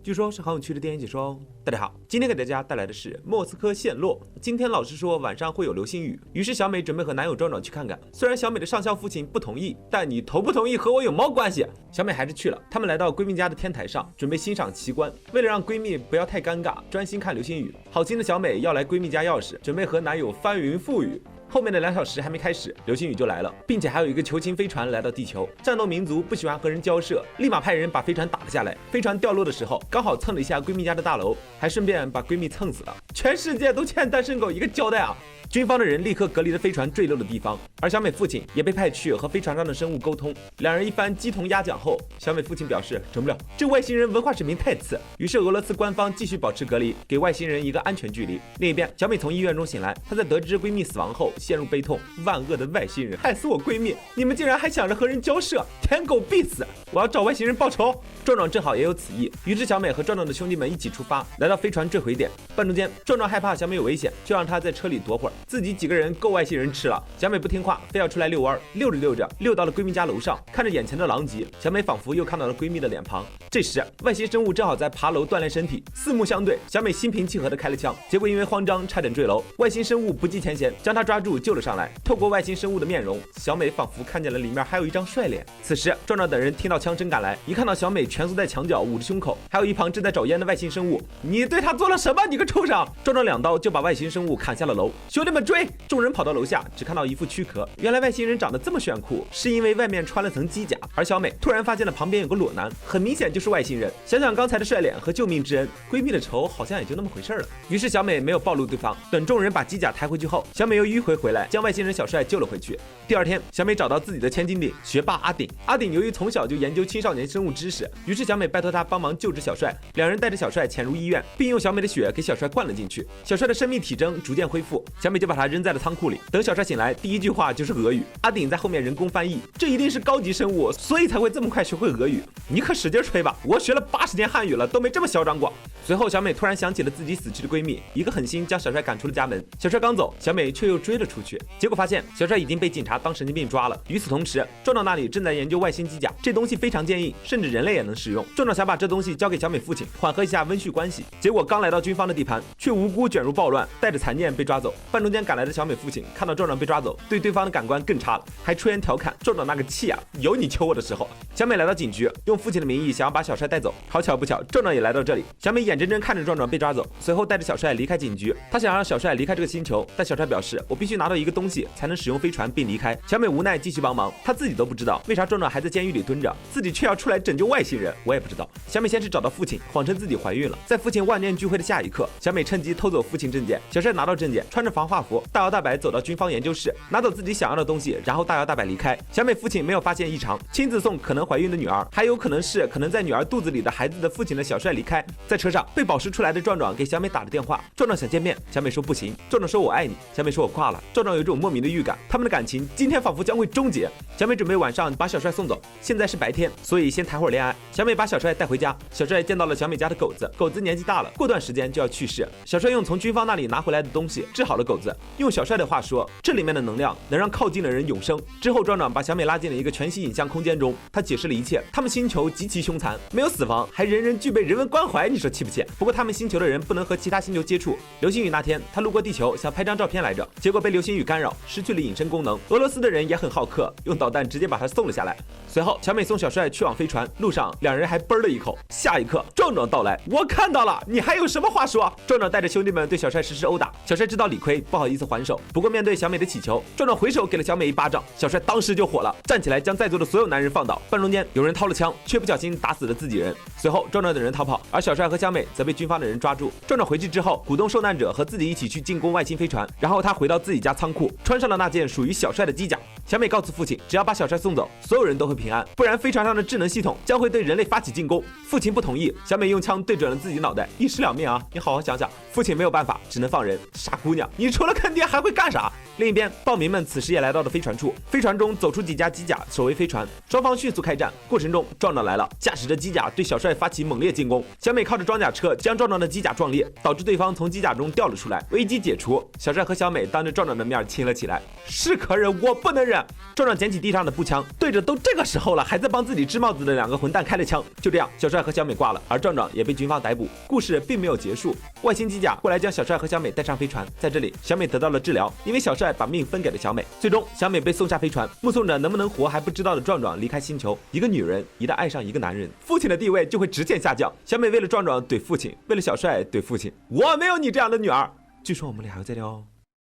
据说是很有趣的电影解说哦。大家好，今天给大家带来的是莫斯科陷落。今天老师说晚上会有流星雨，于是小美准备和男友壮壮去看看。虽然小美的上校父亲不同意，但你同不同意和我有毛关系？小美还是去了。他们来到闺蜜家的天台上，准备欣赏奇观。为了让闺蜜不要太尴尬，专心看流星雨，好心的小美要来闺蜜家钥匙，准备和男友翻云覆雨。后面的2小时还没开始，流星雨就来了，并且还有一个球形飞船来到地球。战斗民族不喜欢和人交涉，立马派人把飞船打了下来。飞船掉落的时候，刚好蹭了一下闺蜜家的大楼，还顺便把闺蜜蹭死了。全世界都欠单身狗一个交代啊！军方的人立刻隔离了飞船坠落的地方，而小美父亲也被派去和飞船上的生物沟通。两人一番鸡同鸭讲后，小美父亲表示整不了，这外星人文化水平太次。于是俄罗斯官方继续保持隔离，给外星人一个安全距离。另一边，小美从医院中醒来，她在得知闺蜜死亡后陷入悲痛。万恶的外星人害死我闺蜜，你们竟然还想着和人交涉，舔狗必死！我要找外星人报仇。壮壮正好也有此意，于是小美和壮壮的兄弟们一起出发，来到飞船坠毁点。半中间，壮壮害怕小美有危险，就让她在车里躲会儿，自己几个人够外星人吃了。小美不听话，非要出来遛弯，溜着溜着，溜到了闺蜜家楼上，看着眼前的狼藉，小美仿佛又看到了闺蜜的脸庞。这时，外星生物正好在爬楼锻炼身体，四目相对，小美心平气和地开了枪，结果因为慌张差点坠楼。外星生物不计前嫌，将她抓住救了上来。透过外星生物的面容，小美仿佛看见了里面还有一张帅脸。此时，壮壮等人听到枪声赶来，一看到小美蜷缩在墙角，捂着胸口，还有一旁正在找烟的外星生物，你对他做了什么？你个畜生！壮壮2刀就把外星生物砍下了楼。兄弟们追！众人跑到楼下，只看到一副躯壳。原来外星人长得这么炫酷，是因为外面穿了层机甲。而小美突然发现了旁边有个裸男，很明显就是外星人。想想刚才的帅脸和救命之恩，闺蜜的仇好像也就那么回事了。于是小美没有暴露对方，等众人把机甲抬回去后，小美又迂回回来，将外星人小帅救了回去。第2天，小美找到自己的千斤顶学霸阿顶。阿顶由于从小就研究青少年生物知识，于是小美拜托他帮忙救治小帅。两人带着小帅潜入医院，并用小美的血给小帅灌了进去。小帅的生命体征逐渐恢复，小美就把他扔在了仓库里。等小帅醒来，第一句话就是俄语。阿顶在后面人工翻译，这一定是高级生物，所以才会这么快学会俄语。你可使劲吹吧，我学了80年汉语了，都没这么嚣张过。随后，小美突然想起了自己死去的闺蜜，一个狠心将小帅赶出了家门。小帅刚走，小美却又追了出去，结果发现小帅已经被警察当神经病抓了。与此同时，壮壮那里正在研究外星机甲，这东西非常坚硬，甚至人类也能使用。壮壮想把这东西交给小美父亲，缓和一下温煦关系。结果刚来到军方的地盘，却无辜卷入暴乱，带着残念被抓走。半中间赶来的小美父亲看到壮壮被抓走，对对方的感官更差了，还出言调侃壮壮那个气啊，有你求我的时候。小美来到警局，用父亲的名义想要把小帅带走。好巧不巧，壮壮也来到这里。小美眼睁睁看着壮壮被抓走，随后带着小帅离开警局。她想让小帅离开这个星球，但小帅表示我必须拿到一个东西才能使用飞船并离开。小美无奈继续帮忙，她自己都不知道为啥壮壮还在监狱里蹲着，自己却要出来拯救外星人，我也不知道。小美先是找到父亲，谎称自己怀孕了。在父亲万念俱灰的下一刻，小美趁机偷走父亲证件。小帅拿到证件，穿着防化服，大摇大摆走到军方研究室，拿走自己想要的东西，然后大摇大摆离开。小美父亲没有发现异常，亲自送可能怀孕的女儿，还有可能在女儿肚子里的孩子的父亲的小帅离开。在车上，被保释出来的壮壮给小美打了电话，壮壮想见面，小美说不行，壮壮说我爱你，小美说我挂了。壮壮有种莫名的预感，他们的感情今天仿佛将会终结。小美准备晚上把小帅送走，现在是白天，所以先谈会儿恋爱。小美把小帅带回家，小帅见到了小美家的狗子，狗子年纪大了，过段时间就要去世。小帅用从军方那里拿回来的东西治好了狗子，用小帅的话说，这里面的能量能让靠近的人永生。之后壮壮把小美拉进了一个全息影像空间中，他解释了一切。他们星球极其凶残，没有死亡，还人人具备人文关怀，你说气不气？不过他们星球的人不能和其他星球接触。流星雨那天，他路过地球想拍张照片来着，结果被流星雨干扰，失去了隐身功能。俄罗斯的人也很好客，用导弹直接把他送了下来。随后，小美送小帅去往飞船，路上两人还啵了一口。下一刻，壮壮到来，我看到了，你还有什么话说？壮壮带着兄弟们对小帅实施殴打，小帅知道理亏，不好意思还手。不过面对小美的乞求，壮壮回手给了小美一巴掌，小帅当时就火了，站起来将在座的所有男人放倒。半中间，有人掏了枪，却不小心打死了自己人。随后，壮壮等人逃跑，而小帅和小美则被军方的人抓住。壮壮回去之后，鼓动受难者和自己一起去进攻外星飞船，然后他回到自己家仓库，穿上了那件属于小帅的机甲。小美告诉父亲，只要把小帅送走，所有人都会平安，不然飞船上的智能系统将会对人类发起进攻。父亲不同意，小美用枪对准了自己脑袋，一尸两命啊！你好好想想。父亲没有办法，只能放人。傻姑娘，你出除了坑爹还会干啥？另一边，暴民们此时也来到了飞船处，飞船中走出几架机甲守卫飞船，双方迅速开战。过程中，壮壮来了，驾驶着机甲对小帅发起猛烈进攻。小美靠着装甲车将壮壮的机甲撞裂，导致对方从机甲中掉了出来。危机解除，小帅和小美当着壮壮的面亲了起来。是可忍，我不能忍！壮壮捡起地上的步枪，对着都这个时候了还在帮自己织帽子的2个混蛋开了枪。就这样，小帅和小美挂了，而壮壮也被军方逮捕。故事并没有结束，外星机甲过来将小帅和小美带上飞船，在这里，小美得到了治疗，因为小帅把命分给了小美。最终，小美被送下飞船，目送着能不能活还不知道的壮壮离开星球。一个女人一旦爱上一个男人，父亲的地位就会直线下降。小美为了壮壮怼父亲，为了小帅怼父亲。我没有你这样的女儿。据说我们俩还在聊。